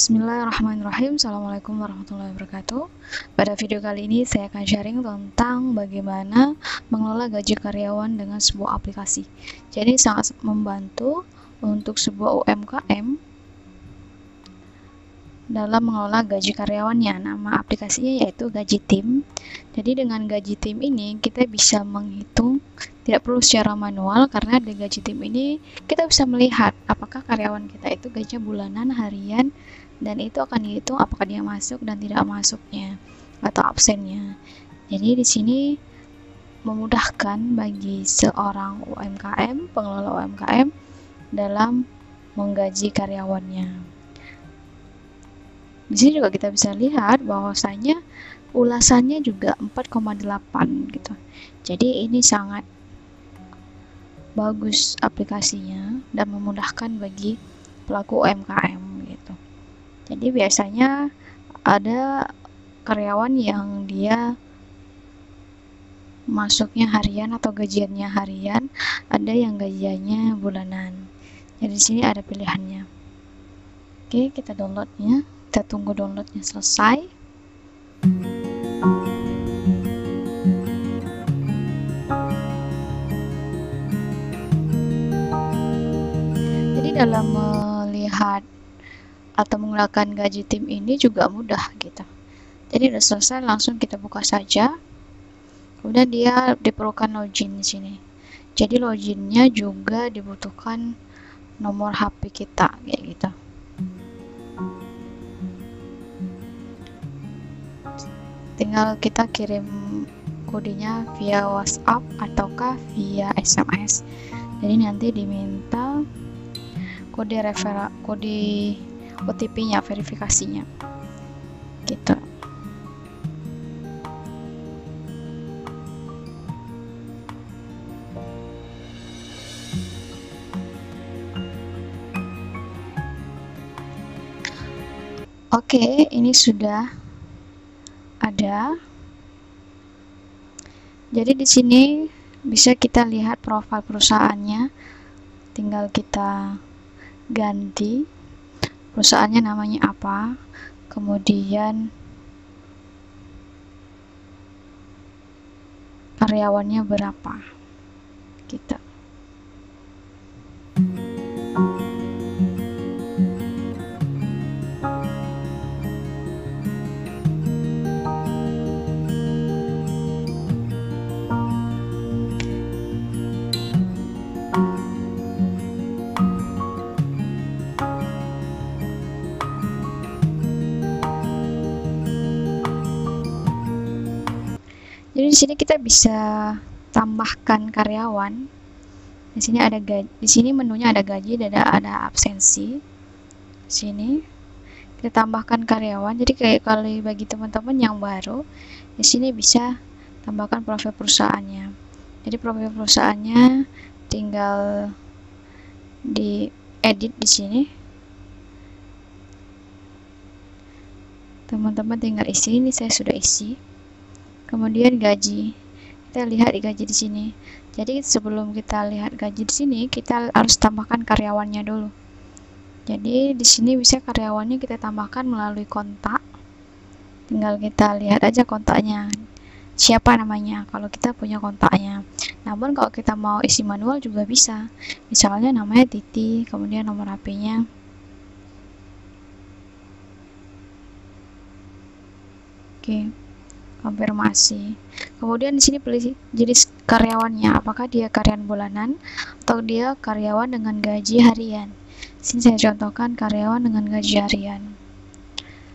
Bismillahirrahmanirrahim. Assalamualaikum warahmatullahi wabarakatuh. Pada video kali ini saya akan sharing tentang bagaimana mengelola gaji karyawan dengan sebuah aplikasi. Jadi sangat membantu untuk sebuah UMKM dalam mengelola gaji karyawannya. Nama aplikasinya yaitu Gaji Tim. Jadi dengan Gaji Tim ini kita bisa menghitung, tidak perlu secara manual, karena di Gaji Tim ini kita bisa melihat apakah karyawan kita itu gajinya bulanan, harian, dan itu akan dihitung apakah dia masuk dan tidak masuknya atau absennya. Jadi di sini memudahkan bagi seorang UMKM, pengelola UMKM dalam menggaji karyawannya. Di sini juga kita bisa lihat bahwasanya ulasannya juga 4,8 gitu. Jadi ini sangat bagus aplikasinya dan memudahkan bagi pelaku UMKM gitu. Jadi biasanya ada karyawan yang dia masuknya harian atau gajiannya harian, ada yang gajiannya bulanan. Jadi di sini ada pilihannya. Oke, kita downloadnya. Kita tunggu downloadnya selesai. Jadi dalam melihat atau menggunakan Gaji Tim ini juga mudah gitu. Jadi udah selesai, langsung kita buka saja. Kemudian dia diperlukan login di sini. Jadi loginnya juga dibutuhkan nomor HP kita kayak gitu. Tinggal kita kirim kodenya via WhatsApp ataukah via SMS. Jadi nanti diminta kode OTP-nya, verifikasinya gitu. Oke, ini sudah ada. Jadi di sini bisa kita lihat profil perusahaannya. Tinggal kita ganti perusahaannya namanya apa, kemudian karyawannya berapa gitu. Jadi di sini kita bisa tambahkan karyawan. Di sini ada gaji, di sini menunya ada gaji dan ada absensi. Di sini kita tambahkan karyawan. Jadi kayak kalau bagi teman-teman yang baru, di sini bisa tambahkan profil perusahaannya. Jadi profil perusahaannya tinggal diedit di sini. Teman-teman tinggal isi. Ini saya sudah isi. Kemudian gaji, kita lihat di gaji di sini. Jadi sebelum kita lihat gaji di sini, kita harus tambahkan karyawannya dulu. Jadi di sini bisa karyawannya kita tambahkan melalui kontak. Tinggal kita lihat aja kontaknya, siapa namanya, kalau kita punya kontaknya. Namun kalau kita mau isi manual juga bisa. Misalnya namanya Titi, kemudian nomor HP-nya. Oke. Konfirmasi. Kemudian di sini pilih jenis karyawannya, apakah dia karyawan bulanan atau dia karyawan dengan gaji harian. Di sini saya contohkan karyawan dengan gaji harian.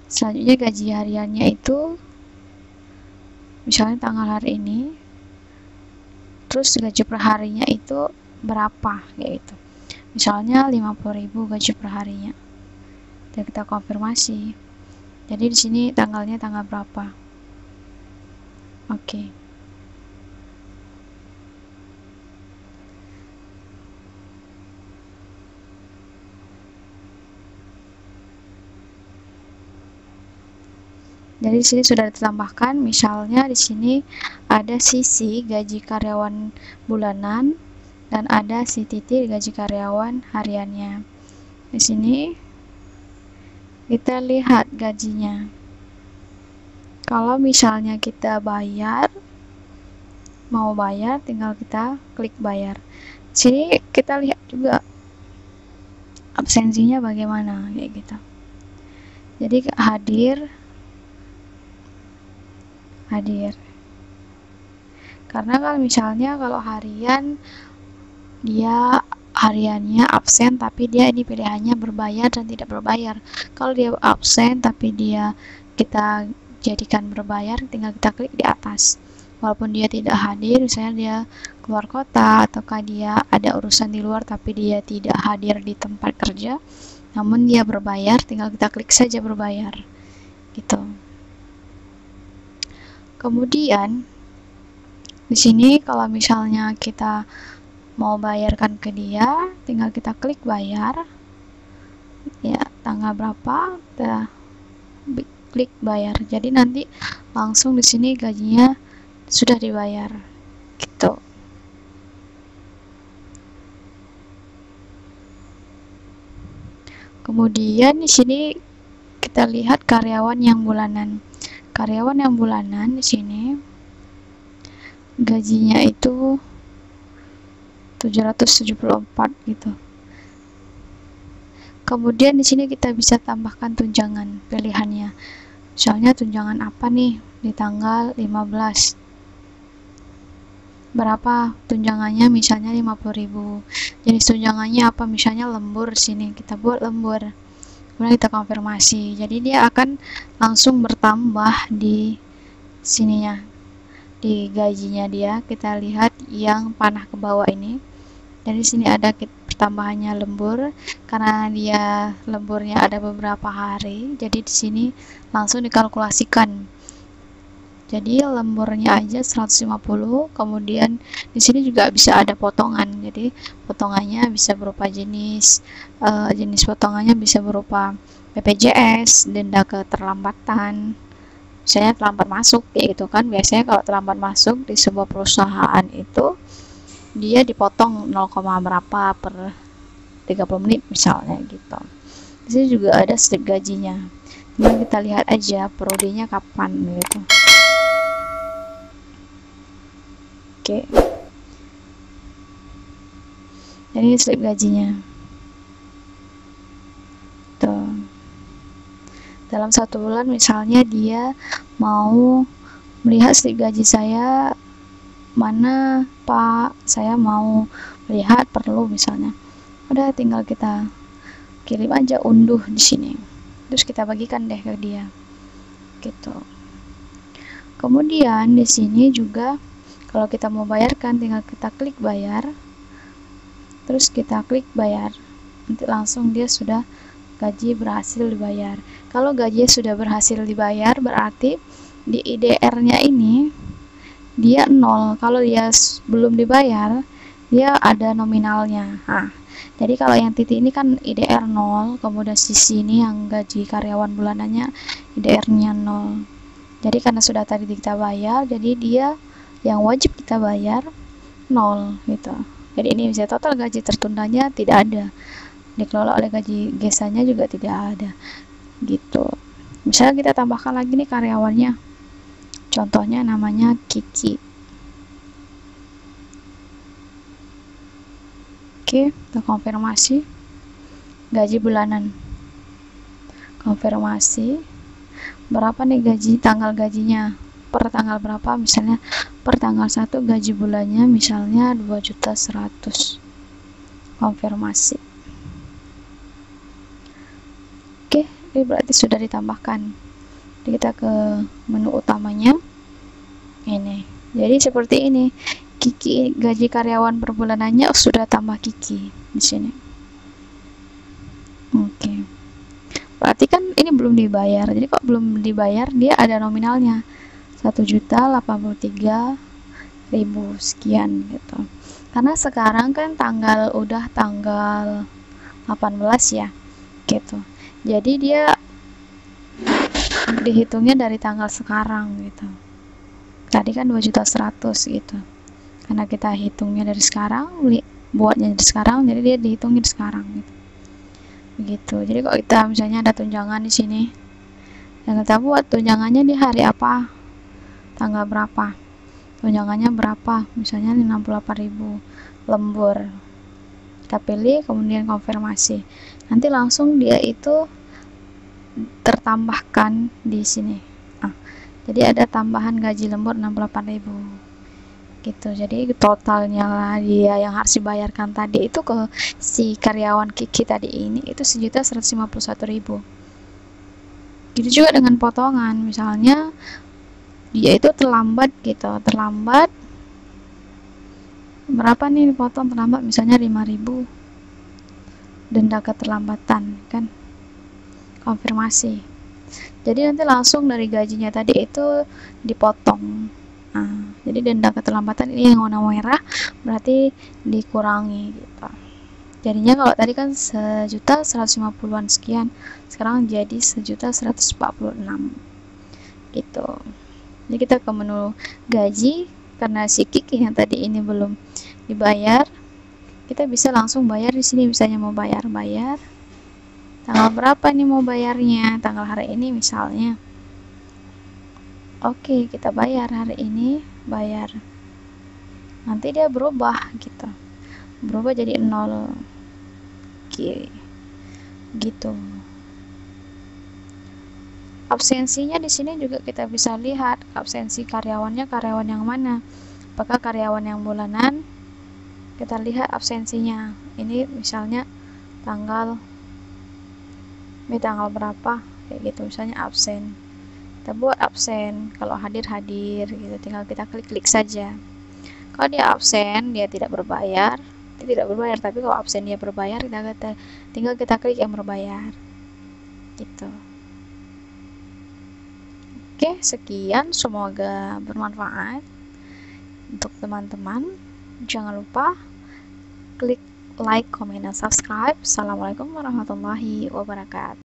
Selanjutnya gaji hariannya itu misalnya tanggal hari ini, terus gaji per harinya itu berapa yaitu. Misalnya 50.000 gaji per harinya. Dan kita konfirmasi. Jadi di sini tanggalnya tanggal berapa. Oke. Jadi di sini sudah ditambahkan, misalnya di sini ada sisi gaji karyawan bulanan dan ada si Titi gaji karyawan hariannya. Di sini kita lihat gajinya. Kalau misalnya kita mau bayar, tinggal kita klik bayar. Sini kita lihat juga absensinya bagaimana, kayak gitu. Jadi hadir. Karena kalau misalnya kalau harian, dia hariannya absen tapi dia ini pilihannya berbayar dan tidak berbayar. Kalau dia absen tapi kita jadikan berbayar, tinggal kita klik di atas. Walaupun dia tidak hadir, misalnya dia keluar kota ataukah dia ada urusan di luar tapi dia tidak hadir di tempat kerja, namun dia berbayar, tinggal kita klik saja berbayar, gitu. Kemudian di sini kalau misalnya kita mau bayarkan ke dia, tinggal kita klik bayar, ya tanggal berapa, kita klik bayar. Jadi nanti langsung di sini gajinya sudah dibayar, gitu. Kemudian di sini kita lihat karyawan yang bulanan. Karyawan yang bulanan di sini gajinya itu 774 gitu. Kemudian di sini kita bisa tambahkan tunjangan pilihannya. Misalnya tunjangan apa nih di tanggal 15. Berapa tunjangannya, misalnya 50.000. Jenis tunjangannya apa, misalnya lembur, sini kita buat lembur. Kemudian kita konfirmasi. Jadi dia akan langsung bertambah di sininya. Di gajinya dia, kita lihat yang panah ke bawah ini. Jadi sini ada pertambahannya lembur, karena dia lemburnya ada beberapa hari. Jadi di sini langsung dikalkulasikan. Jadi lemburnya aja 150, kemudian di sini juga bisa ada potongan. Jadi potongannya bisa berupa jenis potongannya bisa berupa BPJS, denda keterlambatan. Misalnya terlambat masuk kayak gitu kan. Biasanya kalau terlambat masuk di sebuah perusahaan itu dia dipotong 0, berapa per 30 menit misalnya gitu. Di sini juga ada slip gajinya. Kemudian kita lihat aja periodenya kapan gitu. Oke. Ini slip gajinya. Tuh. Dalam 1 bulan misalnya dia mau melihat slip gaji saya, mana Pak, saya mau melihat, perlu misalnya. Udah tinggal kita kirim aja, unduh di sini. Terus kita bagikan deh ke dia. Gitu. Kemudian di sini juga kalau kita mau bayarkan, tinggal kita klik bayar, terus kita klik bayar, nanti langsung dia sudah gaji berhasil dibayar. Kalau gaji sudah berhasil dibayar, berarti di IDR-nya ini dia 0. Kalau dia belum dibayar, dia ada nominalnya. Jadi kalau yang titik ini kan IDR 0, kemudian sisi ini yang gaji karyawan bulanannya IDR-nya 0. Jadi karena sudah tadi kita bayar, jadi dia yang wajib kita bayar 0 gitu. Jadi ini bisa total gaji tertundanya tidak ada, dikelola oleh gaji gesanya juga tidak ada gitu. Misalnya kita tambahkan lagi nih karyawannya, contohnya namanya Kiki. Oke, kita konfirmasi gaji bulanan, konfirmasi berapa nih gaji, tanggal gajinya per tanggal berapa, misalnya per tanggal 1 gaji bulannya misalnya 2.100.000, konfirmasi. Oke, ini berarti sudah ditambahkan. Jadi kita ke menu utamanya ini. Jadi seperti ini, Kiki gaji karyawan per bulanannya sudah tambah Kiki di sini. Oke, berarti kan ini belum dibayar. Jadi kok belum dibayar, dia ada nominalnya 1.083.000 sekian gitu. Karena sekarang kan udah tanggal 18 ya gitu. Jadi dia dihitungnya dari tanggal sekarang gitu. Tadi kan 2.100.000 gitu. Karena kita hitungnya dari sekarang, buatnya dari sekarang, jadi dia dihitungnya dari sekarang gitu. begitu. Jadi kalau kita misalnya ada tunjangan di sini, yang kita buat tunjangannya di hari apa, tanggal berapa, tunjangannya berapa, misalnya 68.000 lembur, kita pilih kemudian konfirmasi, nanti langsung dia itu tertambahkan di sini. Jadi ada tambahan gaji lembur 68.000 gitu. Jadi totalnya lah dia yang harus dibayarkan tadi itu ke si karyawan Kiki tadi ini itu 1.151.000. Gitu juga dengan potongan, misalnya dia itu terlambat gitu, terlambat berapa nih dipotong terlambat, misalnya 5.000 denda keterlambatan kan, konfirmasi. Jadi nanti langsung dari gajinya tadi itu dipotong. Jadi denda keterlambatan ini yang warna merah berarti dikurangi gitu. Jadinya kalau tadi kan 1.150-an sekian, sekarang jadi 1.146 gitu. Jadi kita ke menu gaji, karena si Kiki yang tadi ini belum dibayar, kita bisa langsung bayar di sini. Misalnya mau bayar tanggal berapa nih mau bayarnya, tanggal hari ini misalnya. Oke, kita bayar hari ini, bayar. Nanti dia berubah gitu, berubah jadi 0 gitu. Absensinya di sini juga kita bisa lihat absensi karyawannya, karyawan yang mana, apakah karyawan yang bulanan. Kita lihat absensinya, ini misalnya tanggal berapa kayak gitu, misalnya absen, kita buat absen, kalau hadir gitu, tinggal kita klik saja. Kalau dia absen, dia tidak berbayar, tapi kalau absen dia berbayar, tinggal kita klik yang berbayar gitu. Oke, sekian, semoga bermanfaat untuk teman-teman. Jangan lupa klik like, comment, dan subscribe. Assalamualaikum warahmatullahi wabarakatuh.